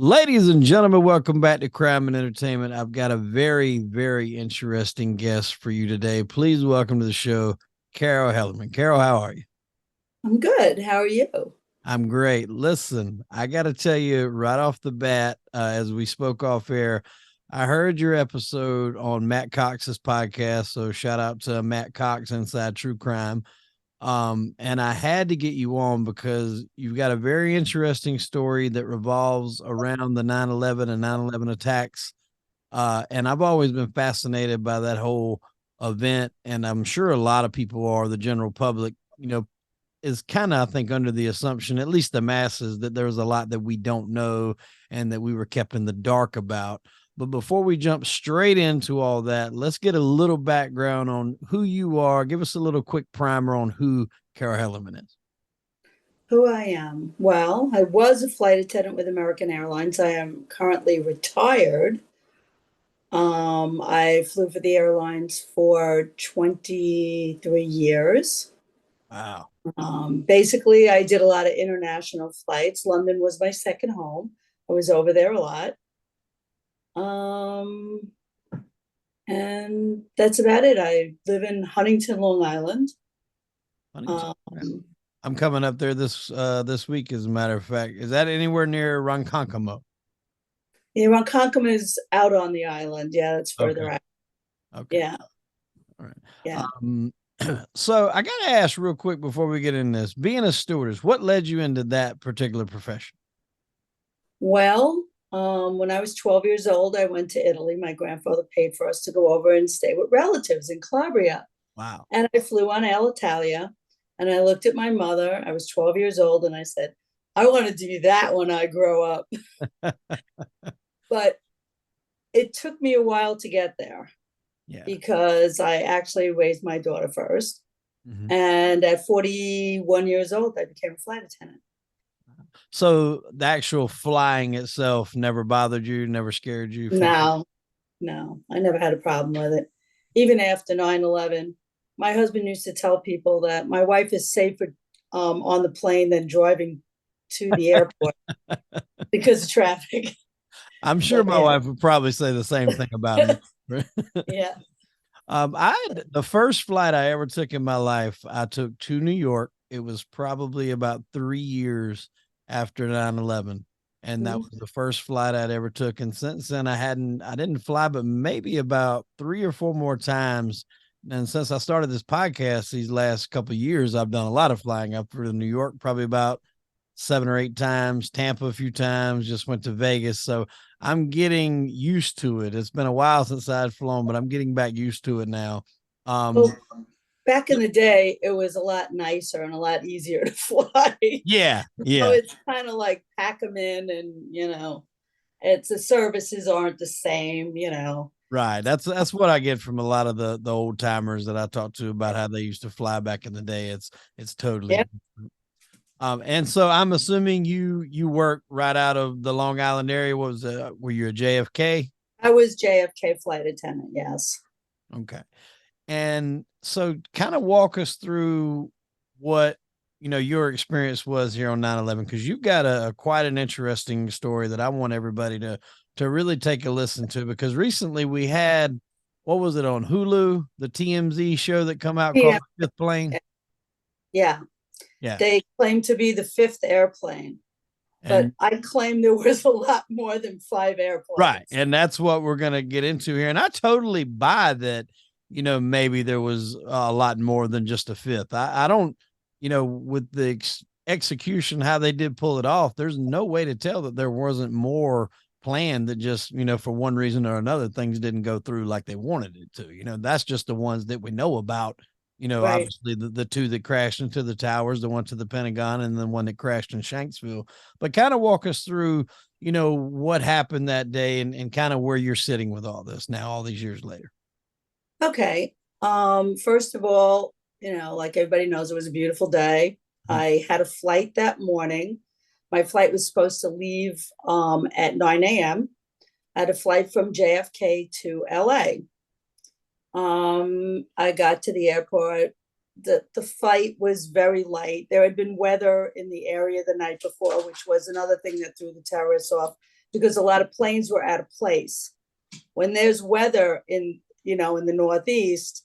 Ladies and gentlemen, welcome back to Crime and Entertainment. I've got a very, very interesting guest for you today. Please welcome to the show, Carol Hellerman. Carol, how are you? I'm good. How are you? I'm great. Listen, I got to tell you right off the bat, as we spoke off air, I heard your episode on Matt Cox's podcast. So shout out to Matt Cox Inside True Crime. And I had to get you on because you've got a very interesting story that revolves around the 9/11 and 9/11 attacks. And I've always been fascinated by that whole event. And I'm sure a lot of people are, the general public, is kind of, I think, under the assumption, at least the masses, that there's a lot that we don't know and that we were kept in the dark about. But before we jump straight into all that, let's get a little background on who you are. Give us a little quick primer on who Carol Hellerman is. Who I am? Well, I was a flight attendant with American Airlines. I am currently retired. I flew for the airlines for 23 years. Wow. Basically, I did a lot of international flights. London was my second home. I was over there a lot. Um, and that's about it. I live in Huntington, Long Island. Huntington. Um, I'm coming up there this week, as a matter of fact. Is that anywhere near Ronkonkoma? yeah, Ronkonkoma is out on the island. Yeah, that's Okay. further out. Okay. Yeah, All right. yeah. So I got to ask real quick before we get in this, being a stewardess, what led you into that particular profession? Well, when I was 12 years old, I went to Italy. My grandfather paid for us to go over and stay with relatives in Calabria. Wow. And I flew on Alitalia. And I looked at my mother. I was 12 years old, and I said, I want to do that when I grow up. But it took me a while to get there Yeah. because I actually raised my daughter first. Mhm. And at 41 years old, I became a flight attendant. So the actual flying itself never bothered you, never scared you from it? No, no, I never had a problem with it. Even after 9/11, my husband used to tell people that my wife is safer on the plane than driving to the airport because of traffic. I'm So sure my yeah, wife would probably say the same thing about me. yeah. The first flight I ever took in my life, I took to New York. It was probably about 3 years after 9/11. And that was Mhm. the first flight I'd ever took. And since then I didn't fly, but maybe about three or four more times. And since I started this podcast these last couple of years, I've done a lot of flying up to New York, probably about 7 or 8 times, Tampa a few times, just went to Vegas. So I'm getting used to it. It's been a while since I'd flown, but I'm getting back used to it now. Um, Well, back in the day, it was a lot nicer and a lot easier to fly. yeah, So yeah, it's kind of like pack them in, and it's the services aren't the same. right. That's what I get from a lot of the old timers that I talk to about how they used to fly back in the day. It's totally Yeah, different. And so I'm assuming you work right out of the Long Island area. What was were you a JFK? I was JFK flight attendant. Yes. Okay. And so kind of walk us through what your experience was here on 9/11, because you've got a quite an interesting story that I want everybody to really take a listen to, because recently we had, what was it, on Hulu, the TMZ show that come out called Yeah. The Fifth Plane. Yeah. Yeah. They claim to be the fifth airplane, but And I claim there was a lot more than five right. airplanes. And that's what we're going to get into here. And I totally buy that, maybe there was a lot more than just a fifth. I don't, with the execution, how they did pull it off, there's no way to tell that there wasn't more planned, that just, for one reason or another, things didn't go through like they wanted it to. That's just the ones that we know about. Right. Obviously the two that crashed into the towers, the one to the Pentagon and the one that crashed in Shanksville. But kind of walk us through what happened that day, and kind of where you're sitting with all this now, all these years later. Okay. First of all, like everybody knows, it was a beautiful day. Mhm. I had a flight that morning. My flight was supposed to leave at 9 a.m. I had a flight from JFK to LA. I got to the airport. The flight was very light. There had been weather in the area the night before, which was another thing that threw the terrorists off. because a lot of planes were out of place. When there's weather in the Northeast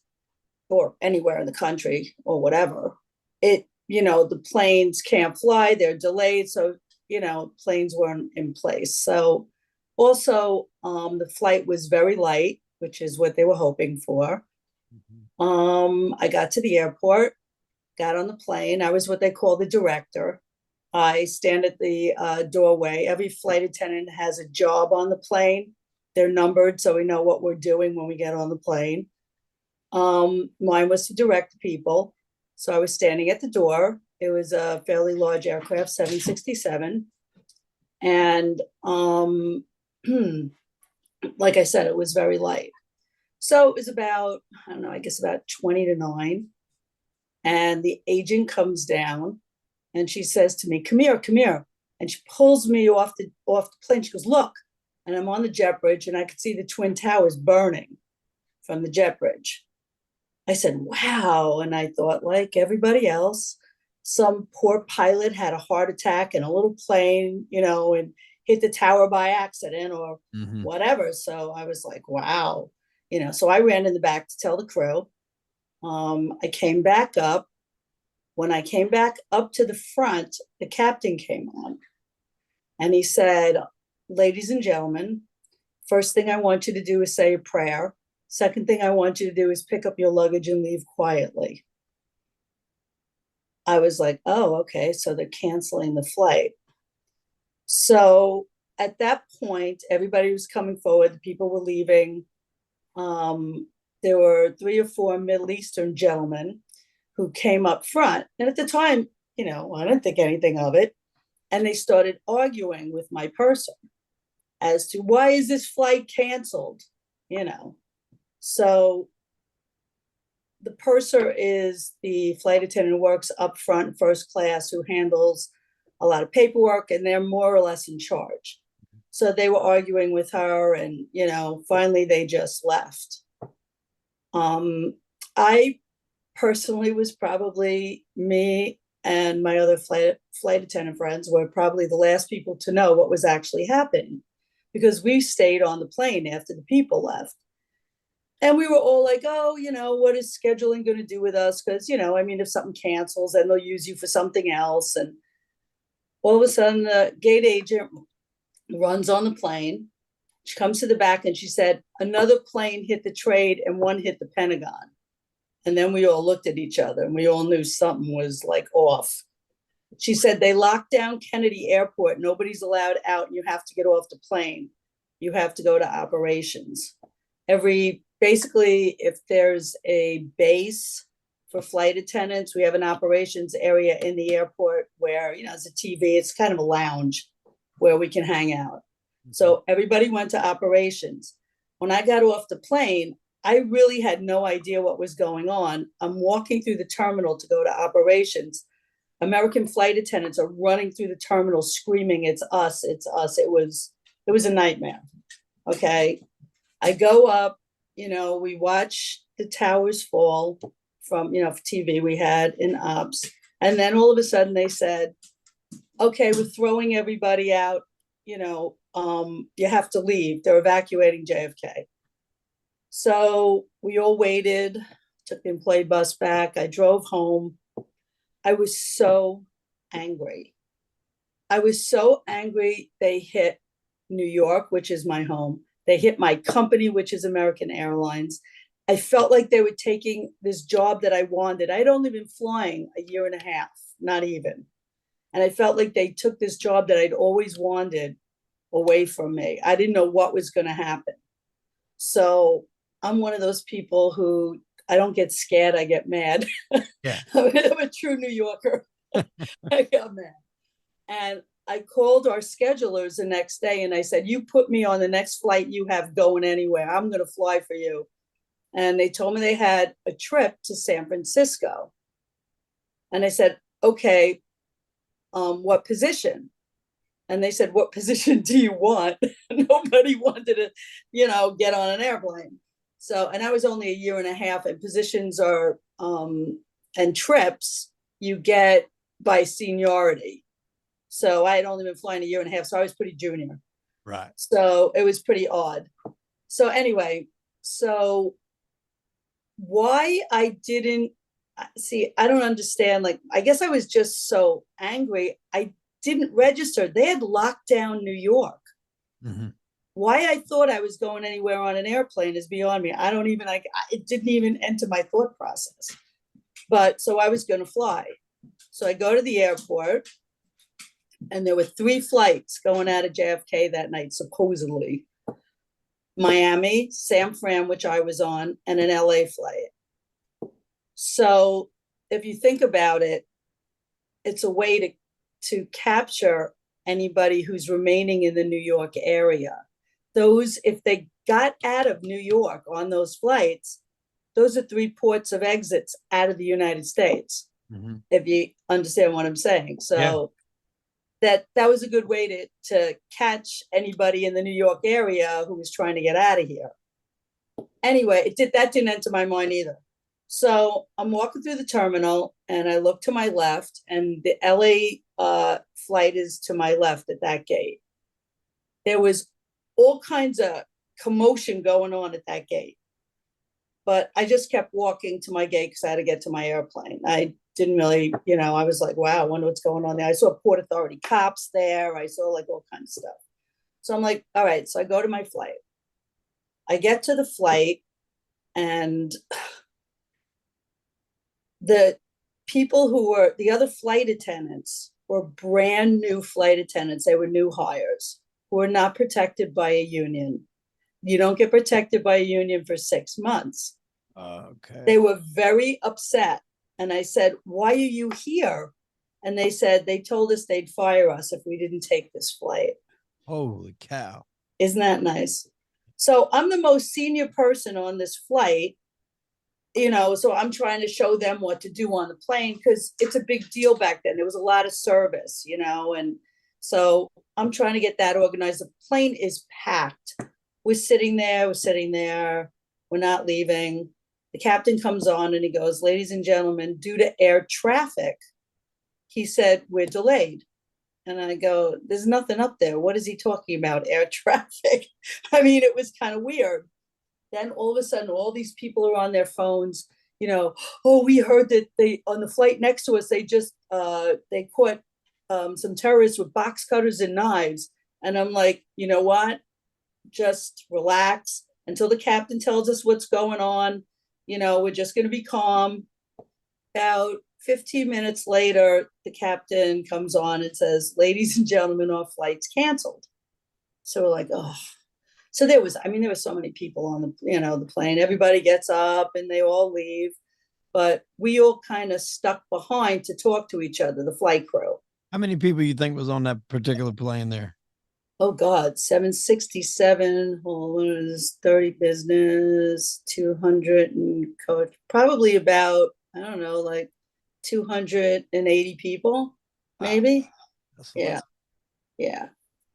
or anywhere in the country or whatever, the planes can't fly, they're delayed. So, planes weren't in place. So also, the flight was very light, which is what they were hoping for. I got to the airport, got on the plane. I was what they call the director. I stand at the doorway. Every flight attendant has a job on the plane. They're numbered, so we know what we're doing when we get on the plane. Mine was to direct people. So I was standing at the door. It was a fairly large aircraft, 767. And like I said, it was very light. So it was about, I don't know, I guess about 20 to 9. And the agent comes down and she says to me, come here, come here. And she pulls me off the plane. She goes, look. And I'm on the jet bridge and I could see the Twin Towers burning from the jet bridge. I said, wow. And I thought, like everybody else, some poor pilot had a heart attack in a little plane, and hit the tower by accident or whatever. So I was like, wow. So I ran in the back to tell the crew. I came back up. When I came back up to the front, the captain came on and he said, ladies and gentlemen, first thing I want you to do is say a prayer. Second thing I want you to do is pick up your luggage and leave quietly. I was like, oh, okay, so they're canceling the flight. So at that point, everybody was coming forward. The people were leaving. There were 3 or 4 Middle Eastern gentlemen who came up front. And at the time, I didn't think anything of it. And they started arguing with my purser as to why is this flight canceled, So the purser is the flight attendant who works up front, first class, who handles a lot of paperwork, and they're more or less in charge. So they were arguing with her, and finally they just left. I personally was probably, me and my other flight attendant friends were probably the last people to know what was actually happening, because we stayed on the plane after the people left. And we were all like, oh, what is scheduling going to do with us? Because, if something cancels, then they'll use you for something else. And all of a sudden, the gate agent runs on the plane. She comes to the back and she said, another plane hit the trade and one hit the Pentagon. And then we all looked at each other and we all knew something was like off. She said, they locked down Kennedy Airport. Nobody's allowed out. And you have to get off the plane. You have to go to operations. Basically, if there's a base for flight attendants, we have an operations area in the airport where, there's a TV. It's kind of a lounge where we can hang out. So everybody went to operations. When I got off the plane, I really had no idea what was going on. I'm walking through the terminal to go to operations. American flight attendants are running through the terminal screaming, it's us, it's us. It was a nightmare. Okay. I go up, we watch the towers fall from, for TV we had in ops. And then all of a sudden they said, okay, we're throwing everybody out, you have to leave. They're evacuating JFK. So we all waited, took the employee bus back. I drove home. I was so angry. They hit New York, which is my home. They hit my company, which is American Airlines. I felt like they were taking this job that I wanted. I'd only been flying a year and a half, not even. And I felt like they took this job that I'd always wanted away from me. I didn't know what was going to happen. So I'm one of those people who, I don't get scared, I get mad. Yeah. I'm a true New Yorker. I got mad. And I called our schedulers the next day and I said, you put me on the next flight you have going anywhere. I'm going to fly for you. And they told me they had a trip to San Francisco. And I said, okay, what position? And they said, what position do you want? Nobody wanted to, get on an airplane. So, and I was only a year and a half, and positions are, and trips you get by seniority. So I had only been flying a year and a half, so I was pretty junior. Right. So it was pretty odd. So anyway, so why I didn't see, I don't understand. Like, I guess I was just so angry. I didn't register. They had locked down New York. Mm-hmm. Why I thought I was going anywhere on an airplane is beyond me. I don't even, like, it didn't even enter my thought process. But so I was going to fly. So I go to the airport, and there were 3 flights going out of JFK that night, supposedly. Miami, San Fran, which I was on, and an LA flight. So if you think about it, it's a way to capture anybody who's remaining in the New York area. Those, if they got out of New York on those flights, those are 3 ports of exits out of the United States, mm-hmm. if you understand what I'm saying. So that was a good way to catch anybody in the New York area who was trying to get out of here. Anyway, that didn't enter my mind either. So I'm walking through the terminal, and I look to my left, and the LA flight is to my left at that gate. There was all kinds of commotion going on at that gate. But I just kept walking to my gate because I had to get to my airplane. I didn't really, I was like, wow, I wonder what's going on there. I saw Port Authority cops there. I saw like all kinds of stuff. So I'm like, all right. So I go to my flight. I get to the flight, and the people who were the other flight attendants were brand new flight attendants. They were new hires who were not protected by a union. You don't get protected by a union for 6 months. Okay. They were very upset. And I said, why are you here? And they said, they told us they'd fire us if we didn't take this flight. Holy cow. Isn't that nice? So I'm the most senior person on this flight, so I'm trying to show them what to do on the plane because it's a big deal back then. There was a lot of service, and so I'm trying to get that organized. The plane is packed. We're sitting there, we're not leaving. The captain comes on and he goes, ladies and gentlemen, due to air traffic, he said, we're delayed. And I go, there's nothing up there. What is he talking about? Air traffic. I mean, it was kind of weird. Then all of a sudden, all these people are on their phones, oh, we heard that they, on the flight next to us, they just, they caught some terrorists with box cutters and knives. And I'm like, you know what? Just relax until the captain tells us what's going on. We're just going to be calm. About 15 minutes later, the captain comes on and says, ladies and gentlemen, our flight's canceled. So we're like, oh. So there were so many people on the plane. Everybody gets up and they all leave. But we all kind of stuck behind to talk to each other, the flight crew. How many people you think was on that particular plane there? Oh God, 767, is 30 business, 200 and coach, probably about, I don't know, like 280 people, maybe. Yeah.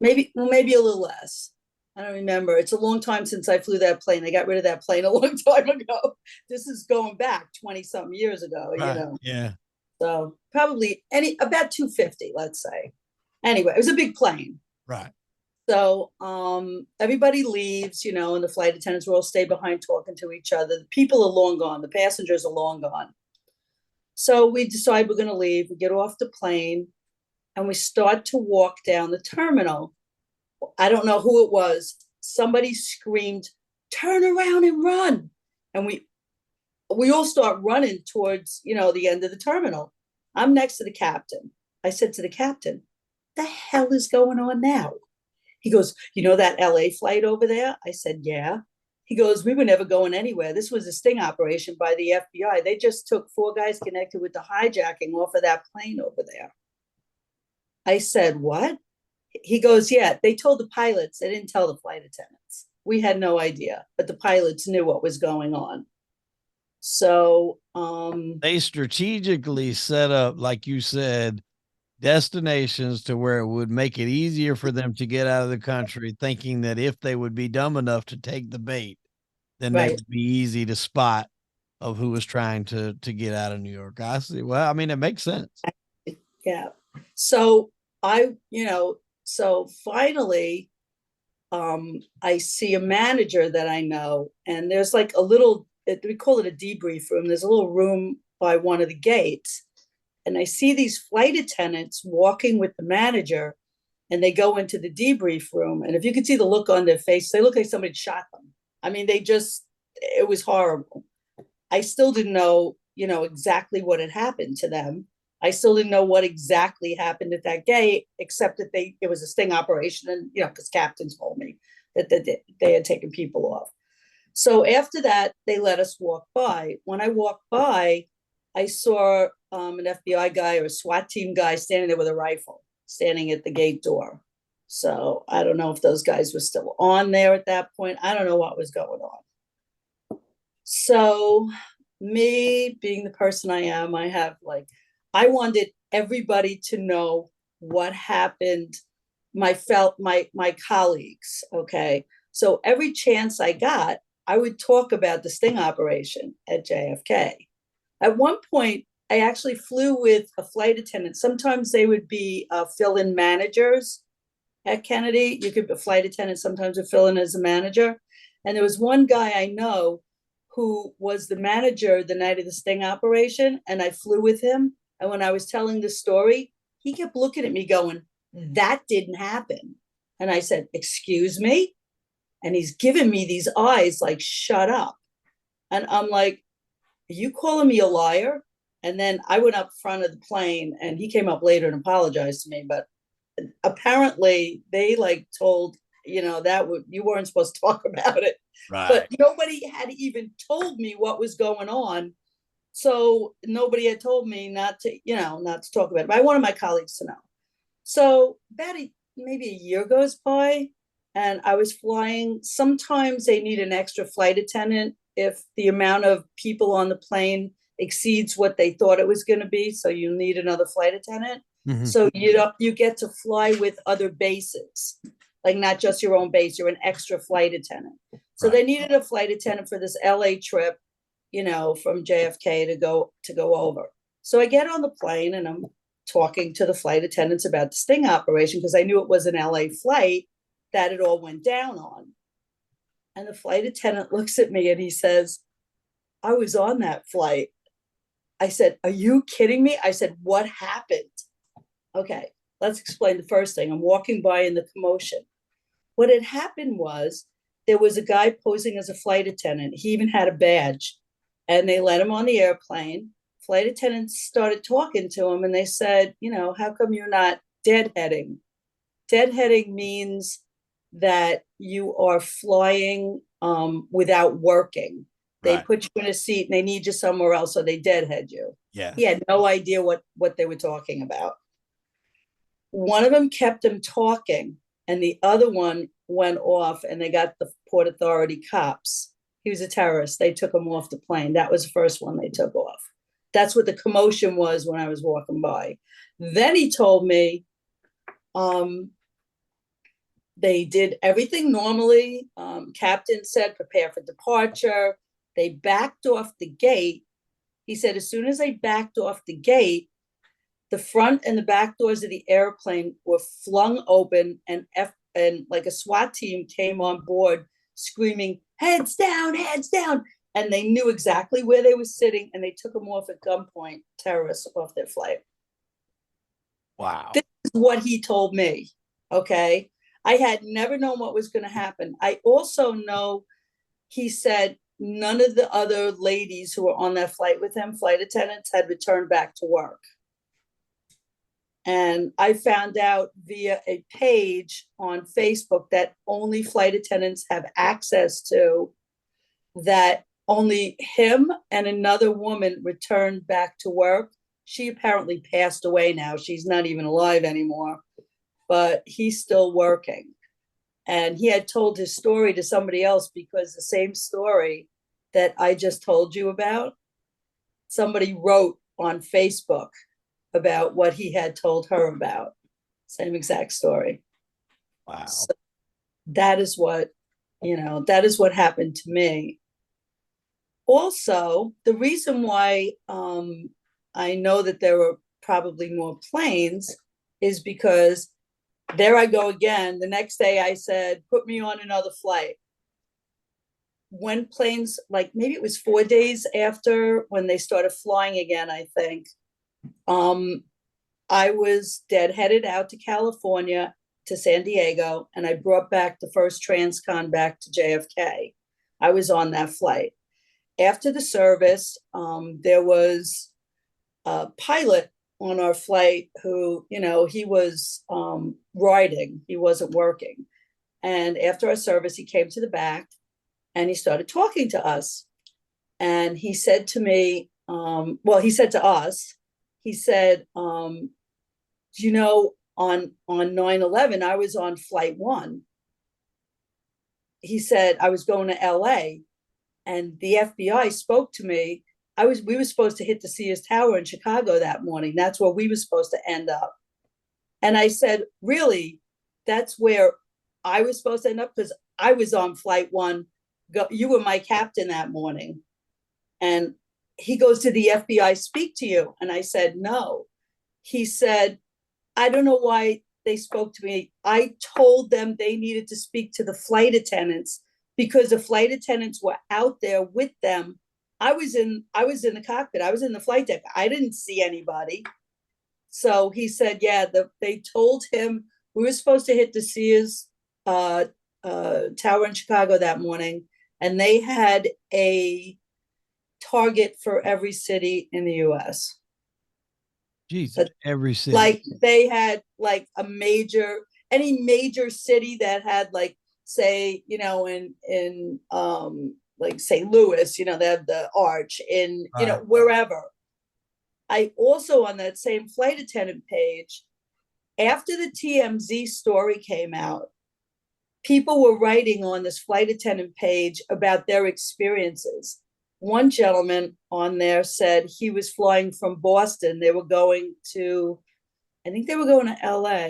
Maybe a little less. I don't remember. It's a long time since I flew that plane. I got rid of that plane a long time ago. This is going back 20 something years ago, Yeah. So probably about 250, let's say. Anyway, it was a big plane. Right. So everybody leaves, and the flight attendants will all stay behind talking to each other. The people are long gone. The passengers are long gone. So we decide we're going to leave. We get off the plane and we start to walk down the terminal. I don't know who it was. Somebody screamed, turn around and run. And we all start running towards, the end of the terminal. I'm next to the captain. I said to the captain, the hell is going on now? He goes, that LA flight over there? I said, yeah. He goes, we were never going anywhere. This was a sting operation by the FBI. They just took 4 guys connected with the hijacking off of that plane over there. I said, what? He goes, yeah, they told the pilots. They didn't tell the flight attendants. We had no idea, but the pilots knew what was going on. So they strategically set up, like you said, destinations to where it would make it easier for them to get out of the country, thinking that if they would be dumb enough to take the bait, then they would be easy to spot of who was trying to get out of New York. I see. Well, I mean, it makes sense. Yeah. So so finally I see a manager that I know, and there's like a little, we call it a debrief room. There's a little room by one of the gates. And I see these flight attendants walking with the manager, and they go into the debrief room. And if you could see the look on their face, they look like somebody shot them. I mean, it was horrible. I still didn't know, exactly what had happened to them. I still didn't know what exactly happened at that gate, except that it was a sting operation, and because captains told me that they had taken people off. So after that, they let us walk by. When I walked by, I saw an FBI guy or a SWAT team guy standing there with a rifle, standing at the gate door. So I don't know if those guys were still on there at that point. I don't know what was going on. So me being the person I am, I wanted everybody to know what happened. My colleagues. Okay. So every chance I got, I would talk about the sting operation at JFK. At one point, I actually flew with a flight attendant. Sometimes they would be fill-in managers at Kennedy. A flight attendant sometimes would fill in as a manager. And there was one guy I know who was the manager the night of the sting operation, and I flew with him. And when I was telling the story, he kept looking at me going, "That didn't happen." And I said, "Excuse me?" And he's giving me these eyes like, "Shut up." And I'm like, "Are you calling me a liar?" And then I went up front of the plane, and he came up later and apologized to me. But apparently they told, you weren't supposed to talk about it. Right. But nobody had even told me what was going on. So nobody had told me not to talk about it. But I wanted my colleagues to know. So about maybe a year goes by, and I was flying. Sometimes they need an extra flight attendant if the amount of people on the plane exceeds what they thought it was going to be. So you need another flight attendant. Mm-hmm. So you get to fly with other bases, like not just your own base. You're an extra flight attendant. So right. They needed a flight attendant for this LA trip, from JFK to go over. So I get on the plane, and I'm talking to the flight attendants about the sting operation, because I knew it was an LA flight that it all went down on. And the flight attendant looks at me and he says, "I was on that flight." I said, "Are you kidding me?" I said, "What happened?" Okay, let's explain the first thing. I'm walking by in the commotion. What had happened was there was a guy posing as a flight attendant. He even had a badge, and they let him on the airplane. Flight attendants started talking to him, and they said, "How come you're not deadheading?" Deadheading means that you are flying without working. They right. Put you in a seat and they need you somewhere else, so they deadhead you. Yeah. He had no idea what they were talking about. One of them kept him talking, and the other one went off, and they got the Port Authority cops. He was a terrorist. They took him off the plane. That was the first one they took off. That's what the commotion was when I was walking by. Then he told me they did everything normally. Captain said, "Prepare for departure." They backed off the gate. He said, as soon as they backed off the gate, the front and the back doors of the airplane were flung open, and like a SWAT team came on board screaming, "Heads down, heads down." And they knew exactly where they were sitting, and they took them off at gunpoint, terrorists off their flight. Wow. This is what he told me. Okay. I had never known what was going to happen. I also know he said none of the other ladies who were on that flight with him, flight attendants, had returned back to work. And I found out via a page on Facebook that only flight attendants have access to, that only him and another woman returned back to work. She apparently passed away now. She's not even alive anymore, but he's still working. And he had told his story to somebody else, because the same story that I just told you about, somebody wrote on Facebook about what he had told her about. Same exact story. Wow. So that is what happened to me. Also, the reason why I know that there were probably more planes is because there I go again. The next day I said, put me on another flight. When planes, like maybe it was 4 days after when they started flying again, I think, I was deadheaded out to California, to San Diego, and I brought back the first transcon back to JFK. I was on that flight. After the service, there was a pilot on our flight who, he was riding, he wasn't working. And after our service, he came to the back and he started talking to us. And he said to me, he said to us, he said, on 9/11, I was on flight 1. He said, I was going to LA and the FBI spoke to me. We were supposed to hit the Sears Tower in Chicago that morning. That's where we were supposed to end up. And I said, really? That's where I was supposed to end up? Because I was on flight 1. You were my captain that morning. And he goes, did the FBI speak to you? And I said, no. He said, I don't know why they spoke to me. I told them they needed to speak to the flight attendants because the flight attendants were out there with them. I was in the cockpit. I was in the flight deck. I didn't see anybody. So he said, yeah, they told him we were supposed to hit the Sears Tower in Chicago that morning. And they had a target for every city in the US. Jesus, every city. Like they had like any major city that had like, say, in like St. Louis, they have the Arch in, wherever. I also, on that same flight attendant page, after the TMZ story came out, people were writing on this flight attendant page about their experiences. One gentleman on there said he was flying from Boston. They were going to, I think they were going to LA.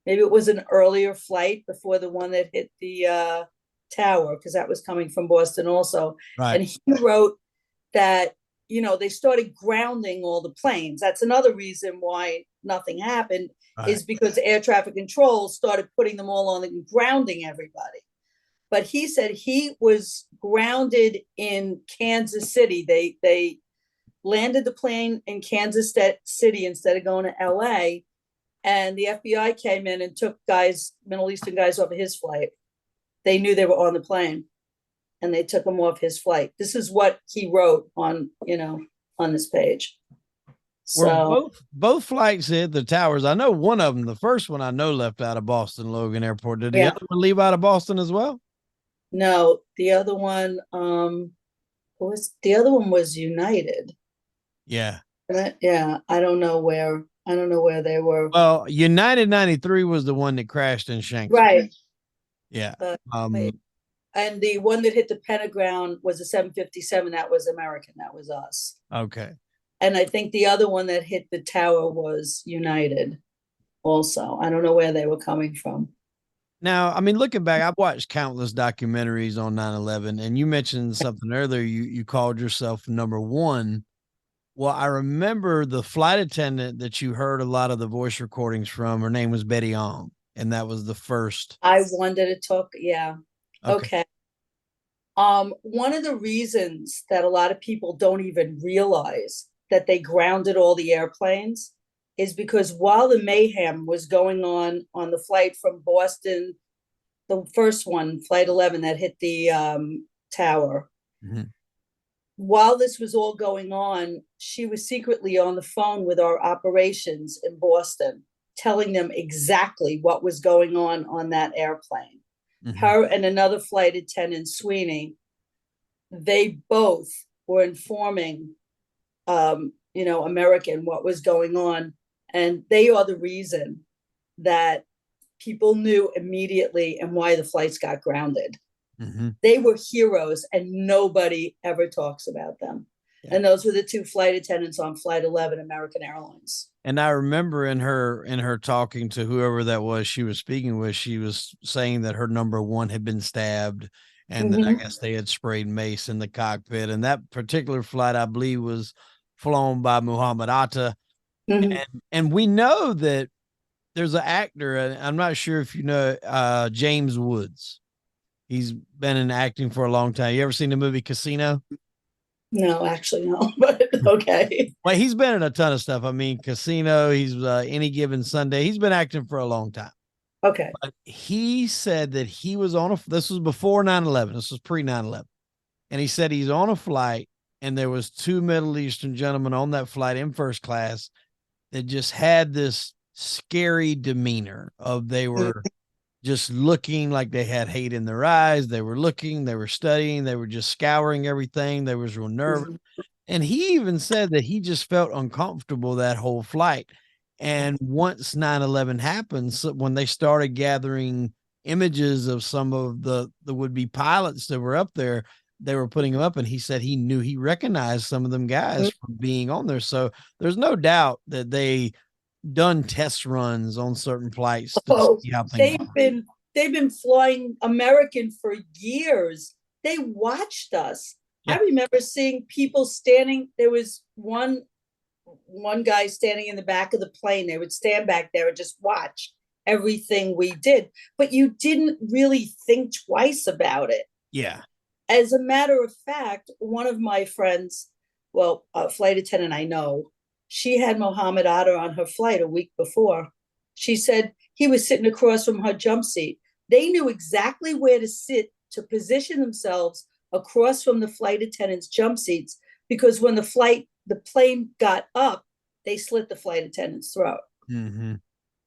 Maybe it was an earlier flight before the one that hit the tower, because that was coming from Boston also. Right. And he wrote that, they started grounding all the planes. That's another reason why nothing happened, right, is because air traffic control started putting them all on and grounding everybody. But he said he was grounded in Kansas City. They landed the plane in Kansas City instead of going to LA. And the FBI came in and took Middle Eastern guys off of his flight. They knew they were on the plane and they took them off his flight. This is what he wrote on this page. So both flights hit the towers. I know one of them, the first one I know, left out of Boston Logan Airport. Did the other one leave out of Boston as well? No, the other one was United. Yeah. Yeah, I don't know where they were. Well, United 93 was the one that crashed in Shanghai. Right. Yeah. And the one that hit the Pentagon was a 757. That was American. That was us. Okay. And I think the other one that hit the tower was United also. I don't know where they were coming from. Now, I mean, looking back, I've watched countless documentaries on 9/11, and you mentioned something earlier. You called yourself number one. Well, I remember the flight attendant that you heard a lot of the voice recordings from. Her name was Betty Ong, and that was the first. I wanted to talk. Yeah. Okay. One of the reasons that a lot of people don't even realize that they grounded all the airplanes is because while the mayhem was going on the flight from Boston, the first one, flight 11 that hit the tower, mm-hmm, while this was all going on, she was secretly on the phone with our operations in Boston, telling them exactly what was going on that airplane. Mm-hmm. Her and another flight attendant, Sweeney, they both were informing, American what was going on. And they are the reason that people knew immediately and why the flights got grounded. Mm-hmm. They were heroes and nobody ever talks about them. Yeah. And those were the two flight attendants on Flight 11, American Airlines. And I remember in her talking to whoever that was she was speaking with, she was saying that her number one had been stabbed and mm-hmm, that I guess they had sprayed mace in the cockpit. And that particular flight, I believe, was flown by Muhammad Atta. Mm-hmm. And we know that there's an actor, and I'm not sure if you know James Woods. He's been in acting for a long time. You ever seen the movie Casino? No, actually, no, but okay. Well, he's been in a ton of stuff. I mean, Casino. He's Any Given Sunday. He's been acting for a long time. Okay. But he said that he was on a. This was before 9/11. This was pre 9/11, and he said he's on a flight, and there was two Middle Eastern gentlemen on that flight in first class that just had this scary demeanor of they were just looking like they had hate in their eyes. They were looking, they were studying, they were just scouring everything. They was real nervous. And he even said that he just felt uncomfortable that whole flight. And once 9/11 happened, so when they started gathering images of some of the would-be pilots that were up there, they were putting them up, and he said he recognized some of them guys from being on there. So there's no doubt that they done test runs on certain flights to see how things they've are. been flying American for years. They watched us. Yeah. I remember seeing people standing. There was one guy standing in the back of the plane. They would stand back there and just watch everything we did. But you didn't really think twice about it. Yeah. As a matter of fact, one of my friends, well, a flight attendant I know, she had Mohammed Atta on her flight a week before. She said he was sitting across from her jump seat. They knew exactly where to sit to position themselves across from the flight attendant's jump seats, because when the plane got up, they slit the flight attendant's throat. Mm-hmm.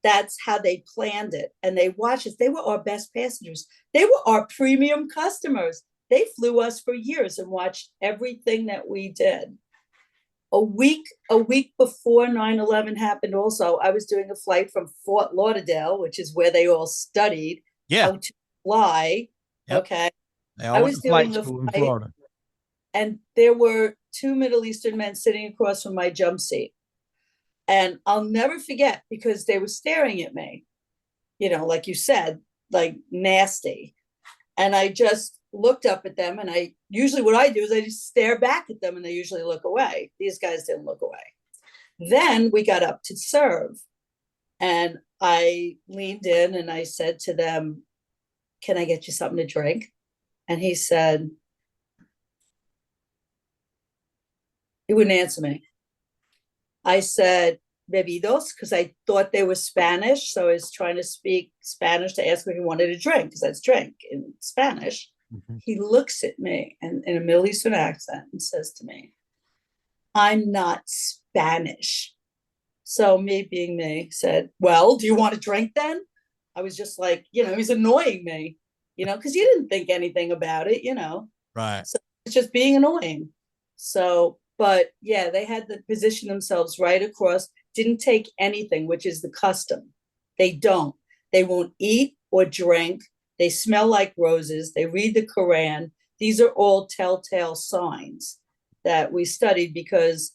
That's how they planned it. And they watched us. They were our best passengers. They were our premium customers. They flew us for years and watched everything that we did. A week before 9/11 happened, also, I was doing a flight from Fort Lauderdale, which is where they all studied how to fly. Yep. Okay. They all I went was to flight doing a school in flight, Florida. and there were two Middle Eastern men sitting across from my jump seat. And I'll never forget, because they were staring at me, like you said, like nasty. And I just looked up at them, and what I do is I just stare back at them, and they usually look away. These guys didn't look away. Then we got up to serve, and I leaned in and I said to them, "Can I get you something to drink?" And he said, he wouldn't answer me. I said, bebidos, because I thought they were Spanish. So I was trying to speak Spanish to ask if he wanted a drink, because that's drink in Spanish. Mm-hmm. He looks at me and in a Middle Eastern accent and says to me, "I'm not Spanish." So me being me said, "Well, do you want a drink then?" I was just like, he's annoying me, because you didn't think anything about it, Right. So it's just being annoying. So, but yeah, they had to position themselves right across, didn't take anything, which is the custom. They won't eat or drink. They smell like roses. They read the Quran. These are all telltale signs that we studied, because,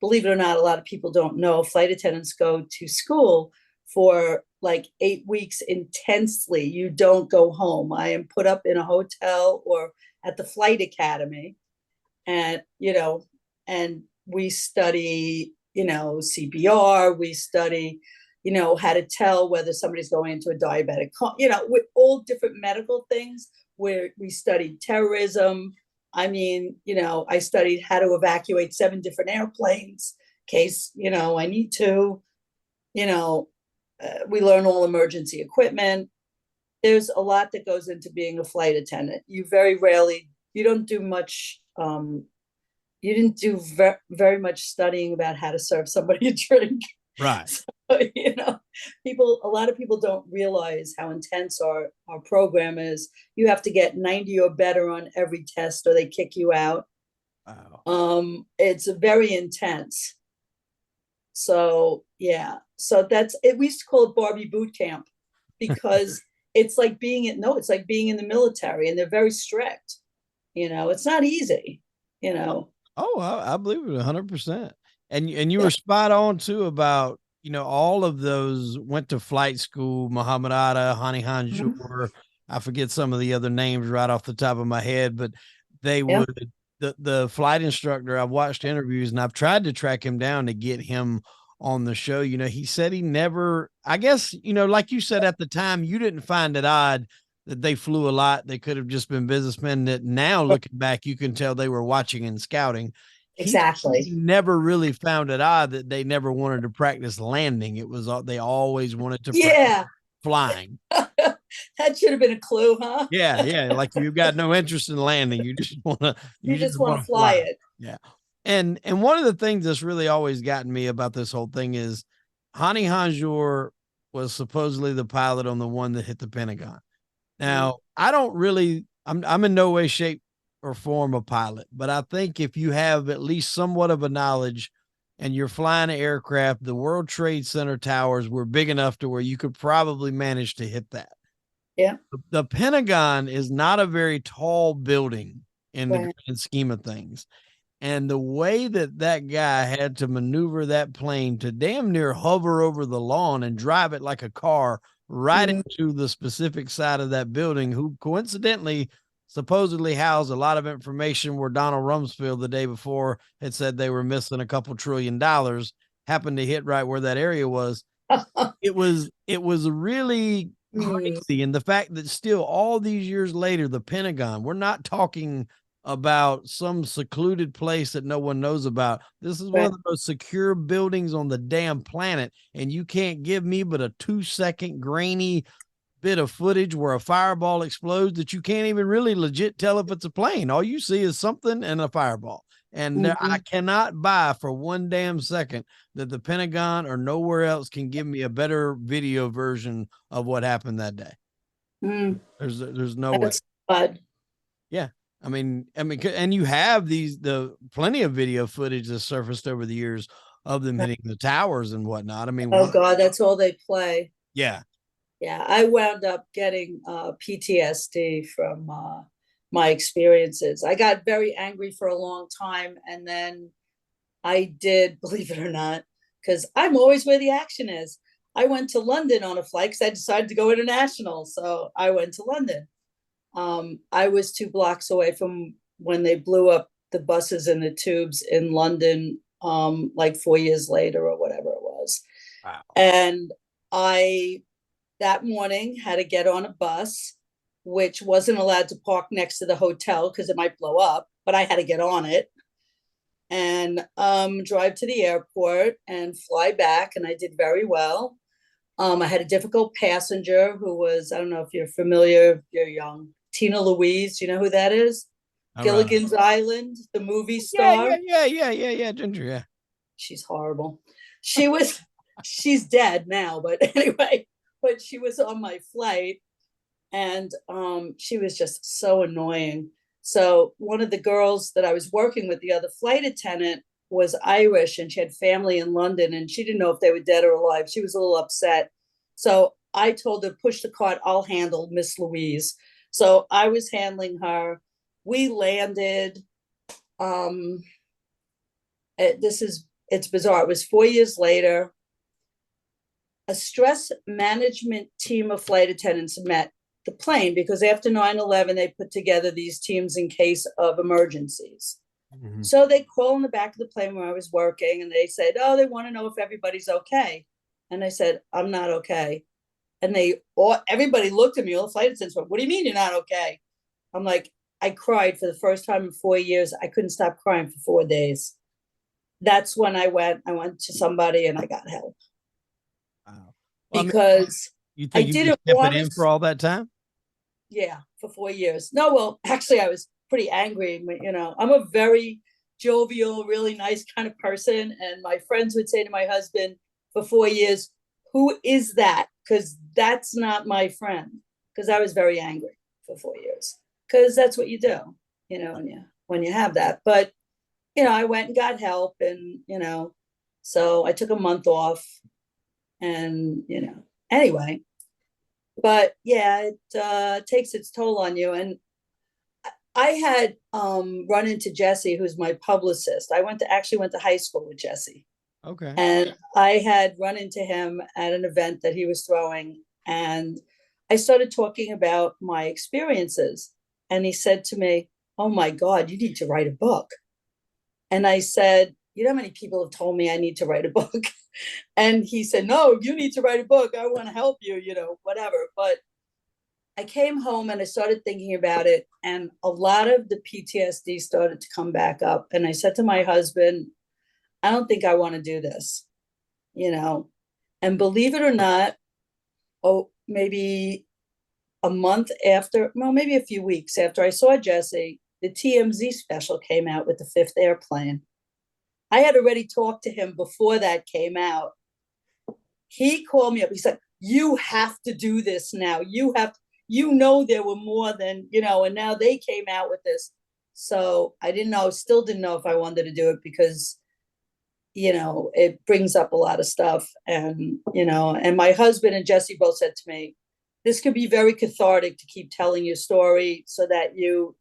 believe it or not, a lot of people don't know, flight attendants go to school for like 8 weeks intensely. You don't go home. I am put up in a hotel or at the flight academy, and and we study CPR. We study how to tell whether somebody's going into a diabetic, with all different medical things, where we studied terrorism. I mean, I studied how to evacuate 7 different airplanes in case, I need to, we learn all emergency equipment. There's a lot that goes into being a flight attendant. You don't do much, you didn't do very much studying about how to serve somebody a drink. Right. So, a lot of people don't realize how intense our program is. You have to get 90 or better on every test, or they kick you out. Wow. It's very intense. So yeah, so that's it. We used to call it Barbie boot camp, because it's like being in the military, and they're very strict. It's not easy. Oh, I believe it 100%. And you were spot on too about, all of those went to flight school, Muhammad Atta, Hani Hanjour. Mm-hmm. I forget some of the other names right off the top of my head, but they would, the flight instructor, I've watched interviews and I've tried to track him down to get him on the show. He said he never, I guess, like you said at the time, you didn't find it odd that they flew a lot. They could have just been businessmen that now looking back, you can tell they were watching and scouting. He Exactly. never really found it odd that they never wanted to practice landing. It was, they always wanted to practice Yeah. flying. That should have been a clue, huh? Yeah. Like you've got no interest in landing. You just want to, You just want to fly fly. it. Yeah. And one of the things that's really always gotten me about this whole thing is Hani Hanjour was supposedly the pilot on the one that hit the Pentagon. Now, I don't really, I'm in no way, shape, or form a pilot, but I think if you have at least somewhat of a knowledge and you're flying an aircraft, the World Trade Center towers were big enough to where you could probably manage to hit that. Yeah. The Pentagon is not a very tall building in the grand scheme of things. And the way that that guy had to maneuver that plane to damn near hover over the lawn and drive it like a car right into the specific side of that building, who coincidentally supposedly housed a lot of information where Donald Rumsfeld the day before had said they were missing a couple $1 trillion, happened to hit right where that area was. It was really crazy. And the fact that still all these years later, the Pentagon, we're not talking about some secluded place that no one knows about. This is one of the most secure buildings on the damn planet. And you can't give me but a 2-second grainy bit of footage where a fireball explodes that you can't even really legit tell if it's a plane. All you see is something and a fireball. And I cannot buy for one damn second that the Pentagon or nowhere else can give me a better video version of what happened that day. There's no way. Odd. Yeah. I mean, and you have the plenty of video footage that's surfaced over the years of them hitting the towers and whatnot. I mean, oh God, that's all they play. Yeah. Yeah. I wound up getting PTSD from my experiences. I got very angry for a long time. And then I did, believe it or not, because I'm always where the action is. I went to London on a flight because I decided to go international. So I went to London. I was 2 blocks away from when they blew up the buses and the tubes in London, like 4 years later or whatever it was. Wow. And I, that morning, had to get on a bus, which wasn't allowed to park next to the hotel because it might blow up, but I had to get on it and drive to the airport and fly back. And I did very well. I had a difficult passenger who was, I don't know if you're familiar, you're young, Tina Louise. You know who that is? Gilligan's Island, the movie star. Yeah, Ginger, yeah. She's horrible. She's dead now, but anyway, but she was on my flight and she was just so annoying. So one of the girls that I was working with, the other flight attendant, was Irish and she had family in London and she didn't know if they were dead or alive. She was a little upset. So I told her, push the cart, I'll handle Miss Louise. So I was handling her. We landed. It's bizarre. It was 4 years later. A stress management team of flight attendants met the plane because after 9/11, they put together these teams in case of emergencies. So they call in the back of the plane where I was working and they said, oh, they want to know if everybody's okay. And I said, I'm not okay. And everybody looked at me, all the flight attendants went, what do you mean you're not okay? I'm like, I cried for the first time in 4 years. I couldn't stop crying for 4 days. That's when I went to somebody and I got help. Wow. Well, because you think you didn't want it in for all that time? Yeah, for 4 years. No, well, actually, I was pretty angry. I'm a very jovial, really nice kind of person. And my friends would say to my husband for 4 years, who is that? Because that's not my friend. Because I was very angry for 4 years. Because that's what you do, when you have that. But, I went and got help and, so I took a month off and, anyway. But yeah, it takes its toll on you. And I had run into Jesse, who's my publicist. I actually went to high school with Jesse. Okay. And I had run into him at an event that he was throwing. And I started talking about my experiences. And he said to me, oh my God, you need to write a book. And I said, you know how many people have told me I need to write a book? And he said, no, you need to write a book. I want to help you, whatever. But I came home and I started thinking about it. And a lot of the PTSD started to come back up. And I said to my husband, I don't think I want to do this, you know. And believe it or not, maybe a month after, well, maybe a few weeks after I saw Jesse, the TMZ special came out with the fifth airplane. I had already talked to him before that came out. He called me up. He said, you have to do this now. There were more than, and now they came out with this. So I still didn't know if I wanted to do it because, it brings up a lot of stuff. And, and my husband and Jesse both said to me, this could be very cathartic to keep telling your story so that you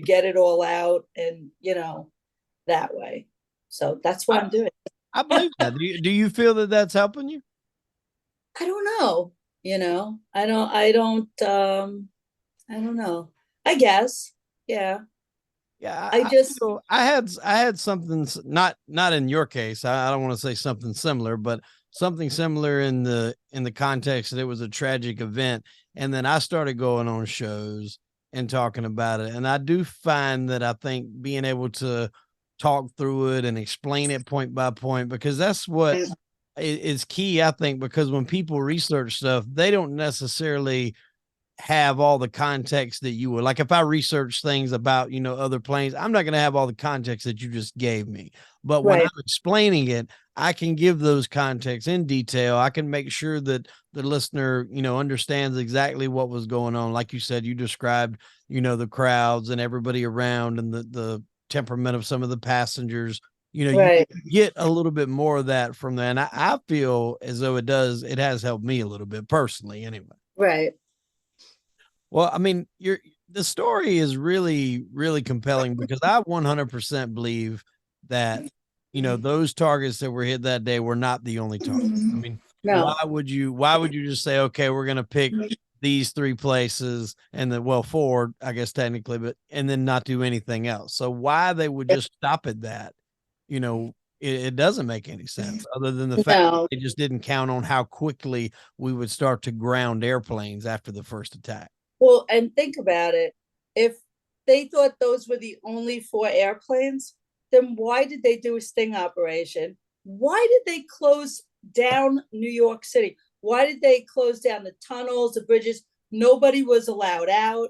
get it all out and, that way. So that's what I'm doing. I believe that. Do you feel that that's helping you? I don't know. I don't know. I guess. Yeah. Yeah, I I had something not in your case. I don't want to say something similar, but something similar in the context that it was a tragic event, and then I started going on shows and talking about it. And I do find that I think being able to talk through it and explain it point by point, because that's what is key, I think, because when people research stuff, they don't necessarily have all the context that you would. Like if I research things about, other planes, I'm not going to have all the context that you just gave me. But when I'm explaining it, I can give those contexts in detail. I can make sure that the listener, understands exactly what was going on. Like you said, you described, the crowds and everybody around and the temperament of some of the passengers. You get a little bit more of that from that. And I feel as though it has helped me a little bit personally anyway. Right. Well, I mean, the story is really, really compelling because I 100% believe that, those targets that were hit that day were not the only targets. I mean, No. why would you just say, okay, we're going to pick these three places and then, well, four, I guess technically, and then not do anything else. So why they would just stop at that, it doesn't make any sense other than the fact that they just didn't count on how quickly we would start to ground airplanes after the first attack. Well, and think about it. If they thought those were the only 4 airplanes, then why did they do a sting operation? Why did they close down New York City? Why did they close down the tunnels, the bridges? Nobody was allowed out.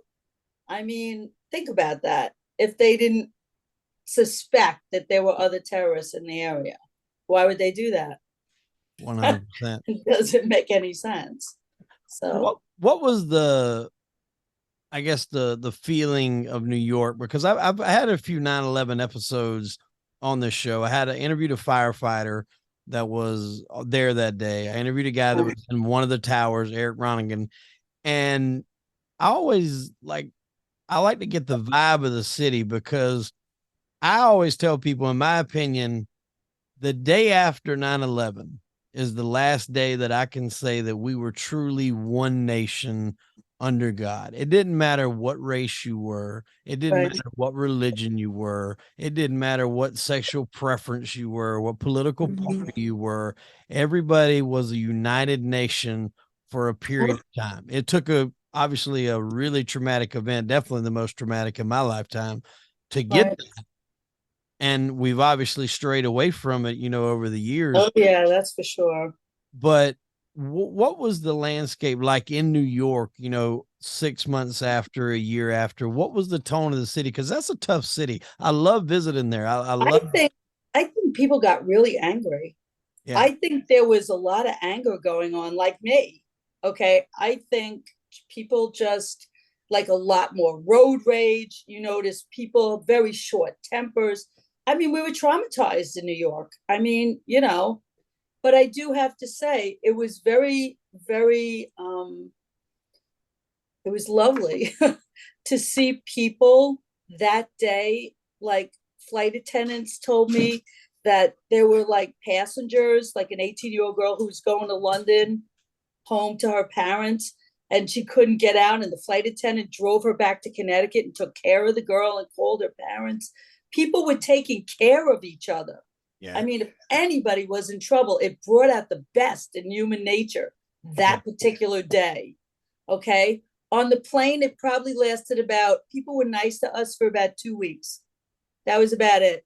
I mean, think about that. If they didn't suspect that there were other terrorists in the area, why would they do that? 100%. It doesn't make any sense. So what was I guess the feeling of New York, because I've had a few 9/11 episodes on this show. I interviewed a firefighter that was there that day. I interviewed a guy that was in one of the towers, Eric Ronigan, and I like to get the vibe of the city because I always tell people, in my opinion, the day after 9/11 is the last day that I can say that we were truly one nation under God. It didn't matter what race you were. It didn't matter what religion you were. It didn't matter what sexual preference you were, what political party you were. Everybody was a united nation for a period of time. It took obviously a really traumatic event, definitely the most traumatic in my lifetime, to get that. And we've obviously strayed away from it, over the years. Oh yeah, that's for sure. But what was the landscape like in New York, 6 months after, a year after? What was the tone of the city? Because that's a tough city. I love visiting there. I think people got really angry. Yeah. I think there was a lot of anger going on, like me. Okay. I think people just like a lot more road rage. You notice people very short tempers. I mean, we were traumatized in New York. I mean, but I do have to say it was very, very, it was lovely to see people that day. Like flight attendants told me that there were like passengers, like an 18-year-old girl who was going to London home to her parents, and she couldn't get out, and the flight attendant drove her back to Connecticut and took care of the girl and called her parents. People were taking care of each other. Yeah. I mean, if anybody was in trouble, it brought out the best in human nature Yeah. that particular day. Okay. On the plane, it probably lasted about, people were nice to us for about 2 weeks. That was about it.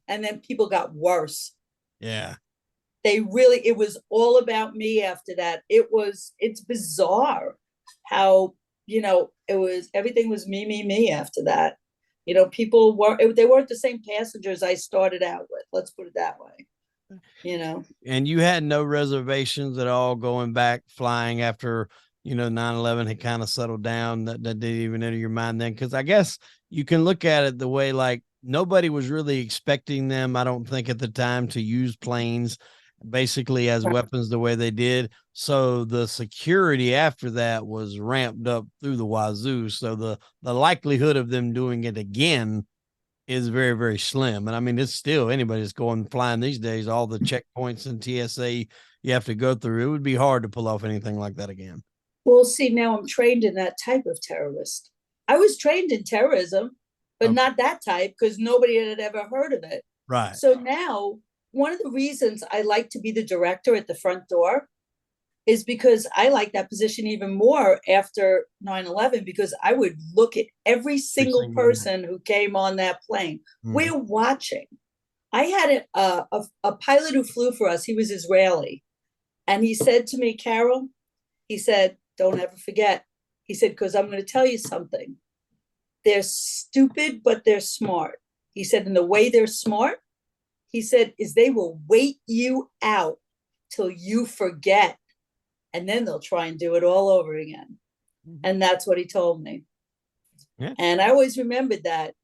And then people got worse. Yeah. They really, it was all about me after that. It's bizarre how, it was, everything was me after that. People weren't, they weren't the same passengers I started out with. Let's put it that way, you know. And you had no reservations at all going back flying after 9/11 had kind of settled down. That didn't even enter your mind then, because I guess you can look at it the way, like, nobody was really expecting them, I don't think, at the time, to use planes basically as weapons the way they did. So the security after that was ramped up through the wazoo. So the likelihood of them doing it again is very, very slim. And I mean, it's still, anybody that's going flying these days, all the checkpoints and TSA you have to go through, it would be hard to pull off anything like that again. Well, see, now I'm trained in that type of terrorist. I was trained in terrorism, but Okay. not that type because nobody had ever heard of it. Right. So now, one of the reasons I like to be the director at the front door is because I like that position even more after 9/11, because I would look at every single person who came on that plane. We're watching. I had a pilot who flew for us. He was Israeli. And he said to me, Carol, he said, don't ever forget. He said, because I'm going to tell you something. They're stupid, but they're smart. He said, and the way they're smart, he said, is they will wait you out till you forget. And then they'll try and do it all over again. And that's what he told me. Yeah. And I always remembered that.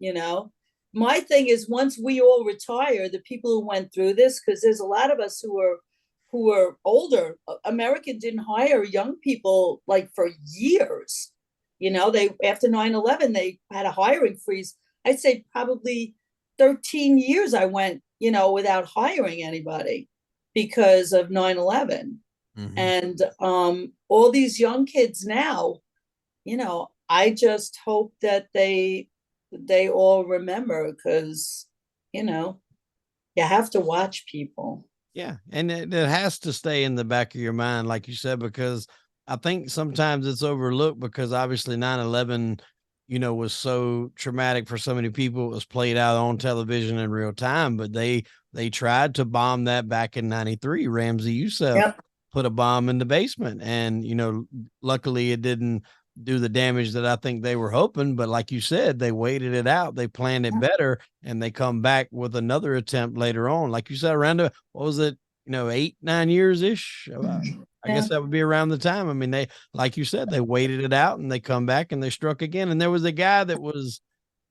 My thing is, once we all retire, the people who went through this, because there's a lot of us who are older. America didn't hire young people like for years. They, after 9/11, they had a hiring freeze. I'd say probably 13 years I went, without hiring anybody because of 9/11. And all these young kids now, I just hope that they all remember, because you have to watch people. Yeah, and it has to stay in the back of your mind, like you said, because I think sometimes it's overlooked, because obviously 9/11, was so traumatic for so many people. It was played out on television in real time, but they tried to bomb that back in '93. Ramsey Youssef Yep. put a bomb in the basement, and luckily it didn't do the damage that I think they were hoping. But like you said, they waited it out, they planned it better, and they come back with another attempt later on. Like you said, around what was it, 8-9 years ish. I guess that would be around the time. I mean, they, like you said, they waited it out and they come back and they struck again. And there was a guy that was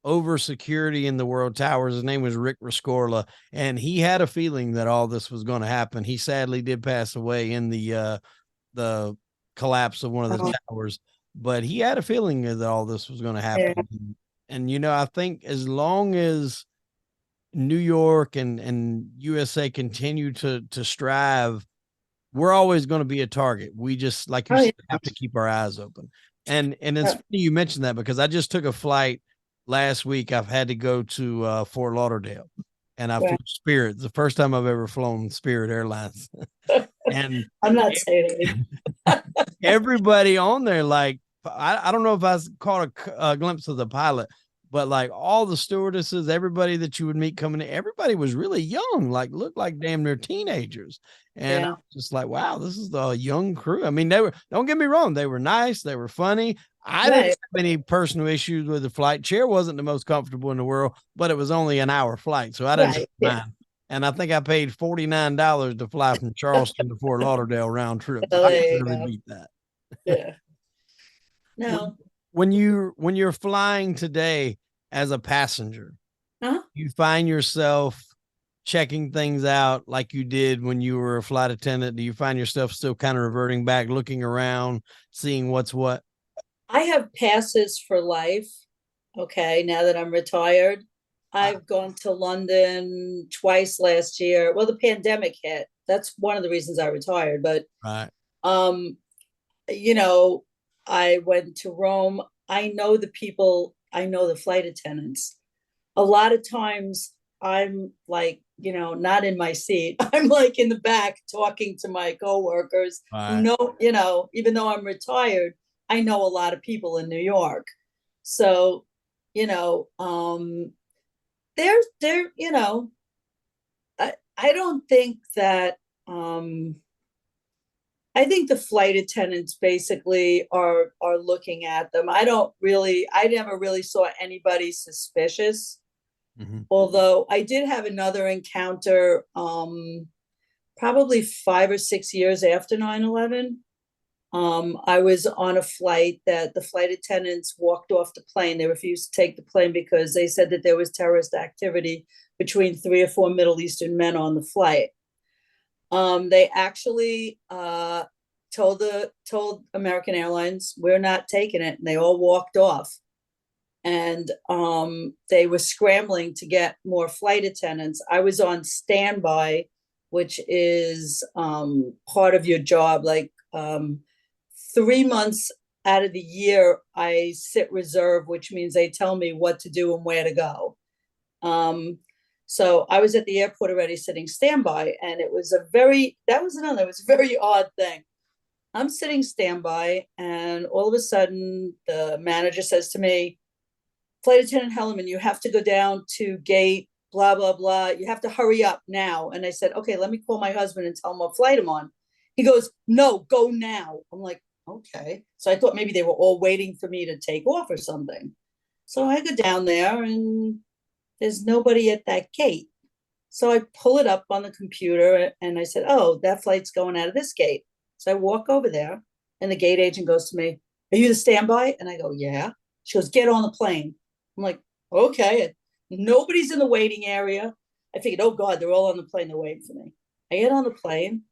over security in the World Towers. His name was Rick Rescorla, and he had a feeling that all this was going to happen. He sadly did pass away in the collapse of one of the towers, but he had a feeling that all this was going to happen. Yeah. And I think as long as New York and USA continue to strive, we're always going to be a target. We just, like you said, have to keep our eyes open. And it's funny you mentioned that, because I just took a flight last week. I've had to go to Fort Lauderdale, and I flew Spirit. It's the first time I've ever flown Spirit Airlines. And I'm not saying everybody on there, like, I don't know if I caught a glimpse of the pilot, but like all the stewardesses, everybody that you would meet coming in, everybody was really young, like looked like damn near teenagers. And I was just like, wow, this is the young crew. I mean, don't get me wrong, they were nice, they were funny. I didn't have any personal issues with the flight. Chair wasn't the most comfortable in the world, but it was only an hour flight, so I didn't mind. And I think I paid $49 to fly from Charleston to Fort Lauderdale round trip. So I couldn't really beat that. Yeah. No. When you're flying today as a passenger, you find yourself checking things out like you did when you were a flight attendant? Do you find yourself still kind of reverting back, looking around, seeing what's what? I have passes for life. Okay, now that I'm retired, I've gone to London twice last year. Well, the pandemic hit. That's one of the reasons I retired. But um, I went to Rome. I know the people, I know the flight attendants. A lot of times I'm like not in my seat. I'm like in the back talking to my coworkers who Right. know, even though I'm retired, I know a lot of people in New York. So, you know, they're, I don't think that, I think the flight attendants basically are looking at them. I never really saw anybody suspicious. Mm-hmm. Although I did have another encounter probably 5 or 6 years after 9/11. I was on a flight that the flight attendants walked off the plane. They refused to take the plane because they said that there was terrorist activity between 3 or 4 Middle Eastern men on the flight. They actually told American Airlines, we're not taking it, and they all walked off. And they were scrambling to get more flight attendants. I was on standby, which is part of your job. Like 3 months out of the year, I sit reserve, which means they tell me what to do and where to go. So I was at the airport already sitting standby, and it was a very odd thing. I'm sitting standby, and all of a sudden, the manager says to me, Flight Attendant Hellerman, you have to go down to gate, blah, blah, blah. You have to hurry up now. And I said, okay, let me call my husband and tell him what flight I'm on. He goes, no, go now. I'm like, okay. So I thought maybe they were all waiting for me to take off or something. So I go down there, and there's nobody at that gate. So I pull it up on the computer, and I said, oh, that flight's going out of this gate. So I walk over there, and the gate agent goes to me, are you the standby? And I go, yeah. She goes, get on the plane. I'm like, okay. Nobody's in the waiting area. I figured, oh God, they're all on the plane. They're waiting for me. I get on the plane,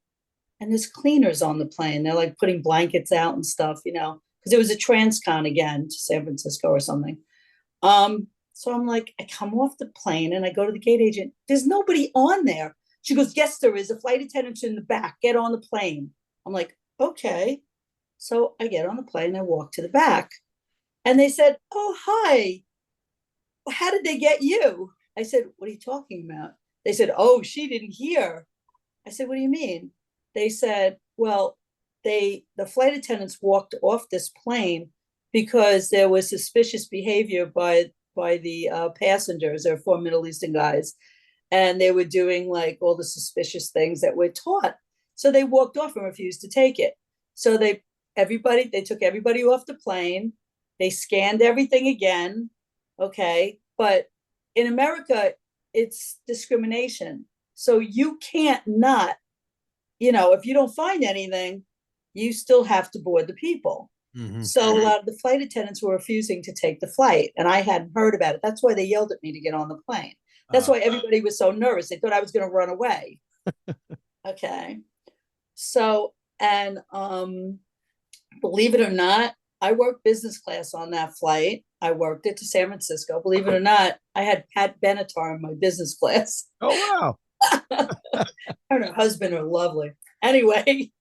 and there's cleaners on the plane. They're like putting blankets out and stuff, because it was a transcon again to San Francisco or something. So I'm like, I come off the plane and I go to the gate agent. There's nobody on there. She goes, yes, there is. A flight attendant in the back. Get on the plane. I'm like, okay. So I get on the plane. I walk to the back, and they said, oh, hi. How did they get you? I said, what are you talking about? They said, oh, she didn't hear. I said, what do you mean? They said, well, the flight attendants walked off this plane because there was suspicious behavior by the passengers. There were 4 Middle Eastern guys, and they were doing like all the suspicious things that we're taught. So they walked off and refused to take it. So they took everybody off the plane. They scanned everything again. Okay. But in America, it's discrimination. So you can't not, if you don't find anything, you still have to board the people. Mm-hmm. So a lot of the flight attendants were refusing to take the flight, and I hadn't heard about it. That's why they yelled at me to get on the plane. That's why everybody was so nervous. They thought I was going to run away. Okay. So, and believe it or not, I worked business class on that flight. I worked it to San Francisco. Believe it or not, I had Pat Benatar in my business class. Oh, wow. Her and her husband are lovely. Anyway,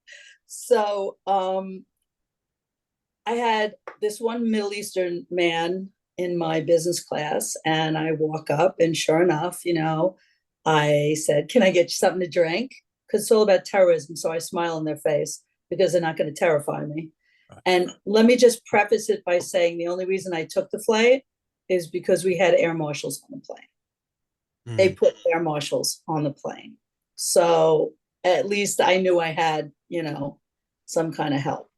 so I had this one Middle Eastern man in my business class, and I walk up, and sure enough, I said, can I get you something to drink? Because it's all about terrorism. So I smile in their face because they're not going to terrify me. And let me just preface it by saying the only reason I took the flight is because we had air marshals on the plane. Mm. They put air marshals on the plane. So at least I knew I had, some kind of help.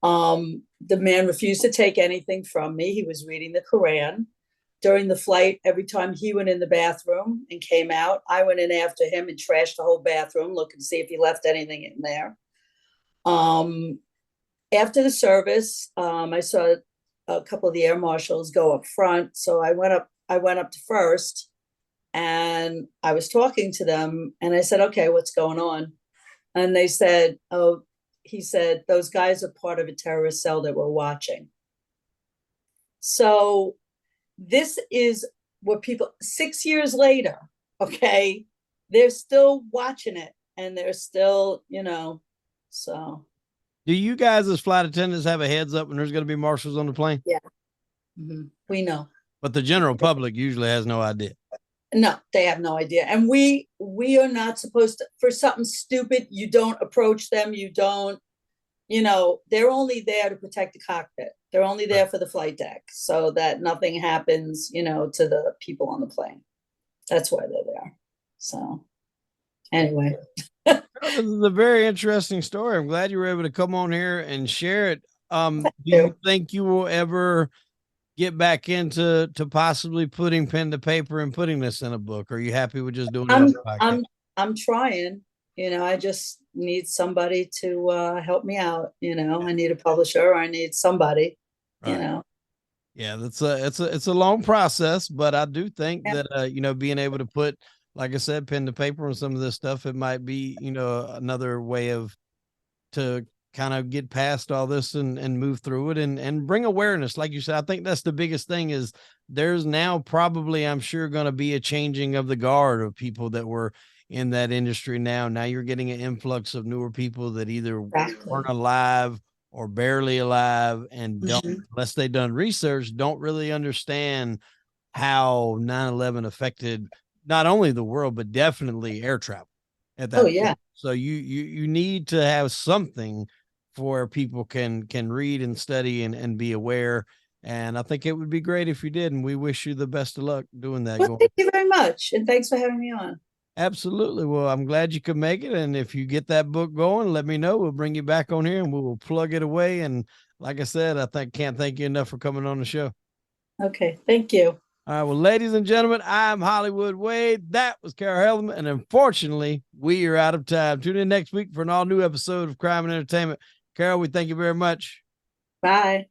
The man refused to take anything from me. He was reading the Quran. During the flight, every time he went in the bathroom and came out, I went in after him and trashed the whole bathroom, looking to see if he left anything in there. After the service, I saw a couple of the air marshals go up front. So I went up to first, and I was talking to them, and I said, okay, what's going on? And they said, he said, those guys are part of a terrorist cell that we're watching. So this is what 6 years later, okay, they're still watching it, and they're still, so. Do you guys as flight attendants have a heads up when there's going to be marshals on the plane? Yeah. Mm-hmm. We know. But the general public usually has no idea. No, they have no idea. And we are not supposed to, for something stupid, you don't approach them. You don't, they're only there to protect the cockpit. They're only there for the flight deck so that nothing happens, to the people on the plane. That's why they're there. So anyway. This is a very interesting story. I'm glad you were able to come on here and share it. Do you think you will ever get back into possibly putting pen to paper and putting this in a book? Or are you happy with just doing it on the podcast? I'm trying. I just need somebody to help me out. I need a publisher. I need somebody. Right. Yeah, it's a long process, but I do think that being able to put, like I said, pen to paper on some of this stuff, it might be another way to kind of get past all this and move through it and bring awareness. Like you said, I think that's the biggest thing is there's now probably, I'm sure, going to be a changing of the guard of people that were in that industry. Now you're getting an influx of newer people that either weren't alive or barely alive and don't, unless they've done research, don't really understand how 9/11 affected not only the world, but definitely air travel at that point. So you need to have something for people can read and study and be aware. And I think it would be great if you did. And we wish you the best of luck doing that. Well, thank you very much. And thanks for having me on. Absolutely. Well, I'm glad you could make it. And if you get that book going, let me know. We'll bring you back on here and we will plug it away. And like I said, can't thank you enough for coming on the show. Okay. Thank you. All right. Well, ladies and gentlemen, I'm Hollywood Wade. That was Carol Hellerman. And unfortunately, we are out of time. Tune in next week for an all new episode of Crime and Entertainment. Carol, we thank you very much. Bye.